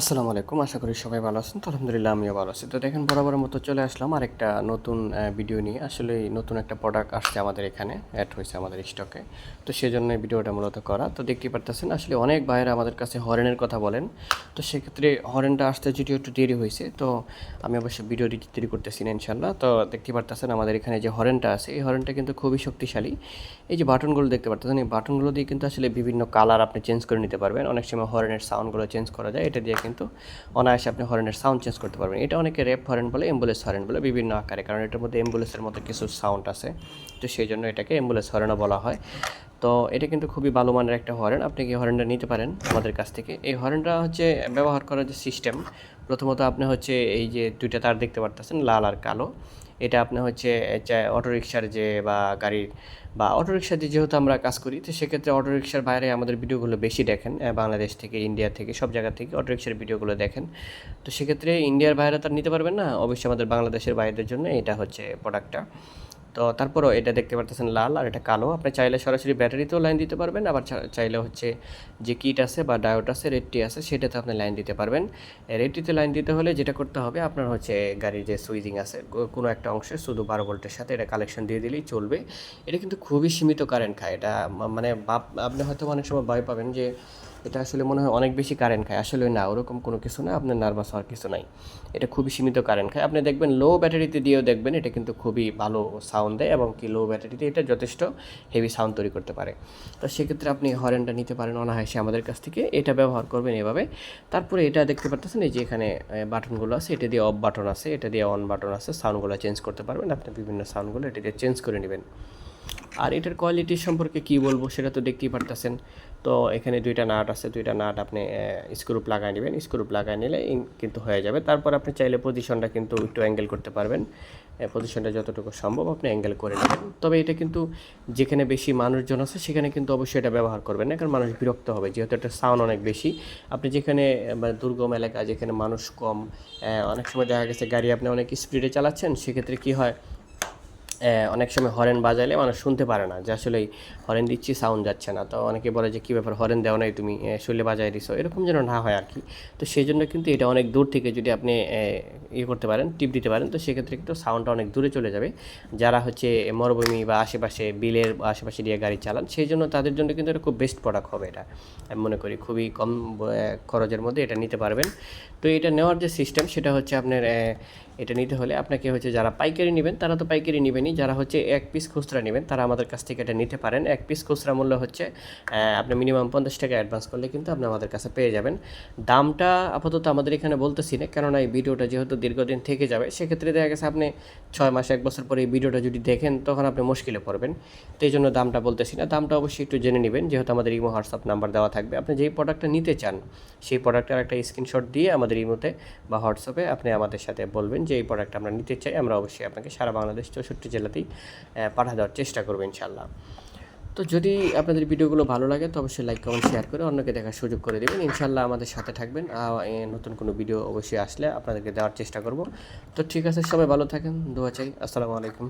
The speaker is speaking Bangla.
আসসালামু আলাইকুম। আশা করি সবাই ভালো আছেন। তো আলহামদুলিল্লাহ আমিও ভালো আছি। তো দেখেন বরাবরের মতো চলে আসলাম আরেকটা নতুন ভিডিও নিয়ে। আসলে নতুন একটা প্রোডাক্ট আসছে আমাদের এখানে, এড হয়েছে আমাদের স্টকে। তো সেজন্য এই ভিডিওটা মূলত করা। তো দেখতেই পারতেছেন আসলে অনেক ভাইয়েরা আমাদের কাছে হরেনের কথা বলেন। তো সেক্ষেত্রে হরেনটা আসতে যদিও একটু দেরি হয়েছে। তো আমি অবশ্য ভিডিও দিতে দেরি করতেছি না ইনশাআল্লাহ। তো দেখতেই পারতেছেন আমাদের এখানে যে হরেনটা আছে, এই হরেনটা কিন্তু খুবই শক্তিশালী। এই যে বাটনগুলো দেখতে পারতেছেন, এই বাটনগুলো দিয়ে কিন্তু আসলে বিভিন্ন কালার আপনি চেঞ্জ করে নিতে পারবেন। অনেক সময় হরেনের সাউন্ডগুলো চেঞ্জ করা যায়। এটা দিয়ে কিন্তু অনায়াসে আপনি হরেনের সাউন্ড চেঞ্জ করতে পারবেন। এটা অনেকে র্যাপ হরেন বলে, অ্যাম্বুলেন্স হরেন বলে বিভিন্ন আকারে, কারণ এটার মধ্যে অ্যাম্বুলেন্সের মতো কিছু সাউন্ড আছে। তো সেই জন্য এটাকে অ্যাম্বুলেন্স হরেনও বলা হয়। তো এটা কিন্তু খুবই ভালো মানের একটা হরেন। আপনি কি হরেনটা নিতে পারেন আমাদের কাছ থেকে। এই হরেনটা হচ্ছে ব্যবহার করার যে সিস্টেম, প্রথমত আপনি হচ্ছে এই যে দুইটা তার দেখতে পারতেছেন, লাল আর কালো। এটা আপনি হচ্ছে অটোরিকশার যে বা গাড়ির বা অটোরিকশা দিয়ে যেহেতু আমরা কাজ করি, তো সেক্ষেত্রে অটোরিকশার বাইরে আমাদের ভিডিওগুলো বেশি দেখেন। বাংলাদেশ থেকে, ইন্ডিয়া থেকে, সব জায়গা থেকে অটোরিকশার ভিডিওগুলো দেখেন। তো সেক্ষেত্রে ইন্ডিয়ার বাইরে তো আর নিতে পারবেন না, অবশ্যই আমাদের বাংলাদেশের বাইরের জন্য এটা হচ্ছে প্রোডাক্টটা। তো তারপরও এটা দেখতে পারতেছেন লাল আর এটা কালো। আপনি চাইলে সরাসরি ব্যাটারিতেও লাইন দিতে পারবেন, আবার চাইলে হচ্ছে যে কিট আছে বা ডায়োড আছে, রেডটি আছে, সেটাতে আপনি লাইন দিতে পারবেন। রেডটিতে লাইন দিতে হলে যেটা করতে হবে, আপনার হচ্ছে গাড়ির যে সুইচিং আছে কোনো একটা অংশে শুধু 12 ভোল্টের সাথে এটা কালেকশন দিয়ে দিলেই চলবে। এটা কিন্তু খুবই সীমিত কারেন্ট খায়। এটা মানে আপনি হয়তো অনেক সময় ভয় পাবেন যে এটা আসলে মনে হয় অনেক বেশি কারেন্ট খায়। আসলে না, ওরকম কোনো কিছু না, আপনার নার্ভাস হওয়ার কিছু নাই। এটা খুবই সীমিত কারেন্ট খায়। আপনি দেখবেন লো ব্যাটারিতে দিয়েও দেখবেন এটা কিন্তু খুবই ভালো সাউন্ড দেয়, এবং কি লো ব্যাটারিতে এটা যথেষ্ট হেভি সাউন্ড তৈরি করতে পারে। তো সেক্ষেত্রে আপনি হরেনটা নিতে পারেন অনায়াসে আমাদের কাছ থেকে। এটা ব্যবহার করবেন এভাবে। তারপরে এটা দেখতে পারতেছেন এই যে এখানে বাটনগুলো আছে, এটা দিয়ে অফ বাটন আছে, এটা দিয়ে অন বাটন আছে। সাউন্ডগুলো চেঞ্জ করতে পারবেন আপনি, বিভিন্ন সাউন্ডগুলো এটা দিয়ে চেঞ্জ করে নেবেন। আর এটার কোয়ালিটি সম্পর্কে কী বলবো সেটা তো দেখতেই পারতেছেন। তো এখানে দুইটা নাট আছে, দুইটা নাট আপনি স্ক্রুপ লাগায় নেবেন। স্ক্রুপ লাগায় নিলে কিন্তু হয়ে যাবে। তারপর আপনি চাইলে পজিশনটা কিন্তু একটু অ্যাঙ্গেল করতে পারবেন। পজিশনটা যতটুকু সম্ভব আপনি অ্যাঙ্গেল করে নেবেন। তবে এটা কিন্তু যেখানে বেশি মানুষজন আছে সেখানে কিন্তু অবশ্যই এটা ব্যবহার করবেন না, কারণ মানুষ বিরক্ত হবে, যেহেতু একটা সাউন্ড অনেক বেশি। আপনি যেখানে মানে দুর্গম এলাকা, যেখানে মানুষ কম, অনেক সময় দেখা গেছে গাড়ি আপনি অনেক স্পিডে চালাচ্ছেন, সেক্ষেত্রে কী হয়, অনেক সময় হরেন বাজাইলে মানুষ শুনতে পারে না যে আসলেই হরেন দিচ্ছি, সাউন্ড যাচ্ছে না। তো অনেকে বলে যে কী ব্যাপার, হরেন দেও নাই তুমি, শুনলে বাজায় দিছো, এরকম যেন না হয় আর কি। তো সেই জন্য কিন্তু এটা অনেক দূর থেকে যদি আপনি ইয়ে করতে পারেন, টিপ দিতে পারেন, তো সেক্ষেত্রে কিন্তু সাউন্ডটা অনেক দূরে চলে যাবে। যারা হচ্ছে মরুভূমি বা আশেপাশে বিলের আশেপাশে দিয়ে গাড়ি চালান, সেই জন্য তাদের জন্য কিন্তু এটা খুব বেস্ট প্রোডাক্ট হবে। এটা আমি মনে করি খুবই কম খরচের মধ্যে এটা নিতে পারবেন। তো এটা নেওয়ার যে সিস্টেম সেটা হচ্ছে আপনার এটা নিতে হলে আপনাকে হচ্ছে যারা পাইকারি নেবেন তারা তো পাইকারি নেবেনই, যারা হচ্ছে এক পিস খুচরা নেবেন তারা আমাদের কাছ থেকে এটা নিতে পারেন। এক পিস খুচরা মূল্য হচ্ছে আপনি মিনিমাম 50 টাকা অ্যাডভান্স করলে কিন্তু আপনি আমাদের কাছে পেয়ে যাবেন। দামটা আপাতত আমাদের এখানে বলতেছি না, কেননা এই ভিডিওটা যেহেতু দীর্ঘদিন থেকে যাবে, সেক্ষেত্রে দেখা গেছে আপনি 6 মাস 1 বছর পরে এই ভিডিওটা যদি দেখেন তখন আপনি মুশকিলে পড়বেন। তো এই জন্য দামটা বলতেছি না। দামটা অবশ্যই একটু জেনে নেবেন, যেহেতু আমাদের ইমো হোয়াটসঅ্যাপ নাম্বার দেওয়া থাকবে। আপনি যেই প্রোডাক্টটা নিতে চান সেই প্রোডাক্টের একটা স্ক্রিনশট দিয়ে আমাদের ইমোতে বা হোয়াটসঅ্যাপে আপনি আমাদের সাথে বলবেন যে এই প্রোডাক্ট আমরা নিতে চাই। আমরা অবশ্যই আপনাকে সারা বাংলাদেশ 64 জেলাতেই পাঠা দেওয়ার চেষ্টা করবো ইনশাল্লাহ। তো যদি আপনাদের ভিডিওগুলো ভালো লাগে তো অবশ্যই লাইক, কমেন্ট, শেয়ার করে অন্যকে দেখার সুযোগ করে দেবেন। ইনশাল্লাহ আমাদের সাথে থাকবেন। নতুন কোনো ভিডিও অবশ্যই আসলে আপনাদেরকে দেওয়ার চেষ্টা করব। তো ঠিক আছে, সবাই ভালো থাকেন, দোয়া চাই। আসসালামু আলাইকুম।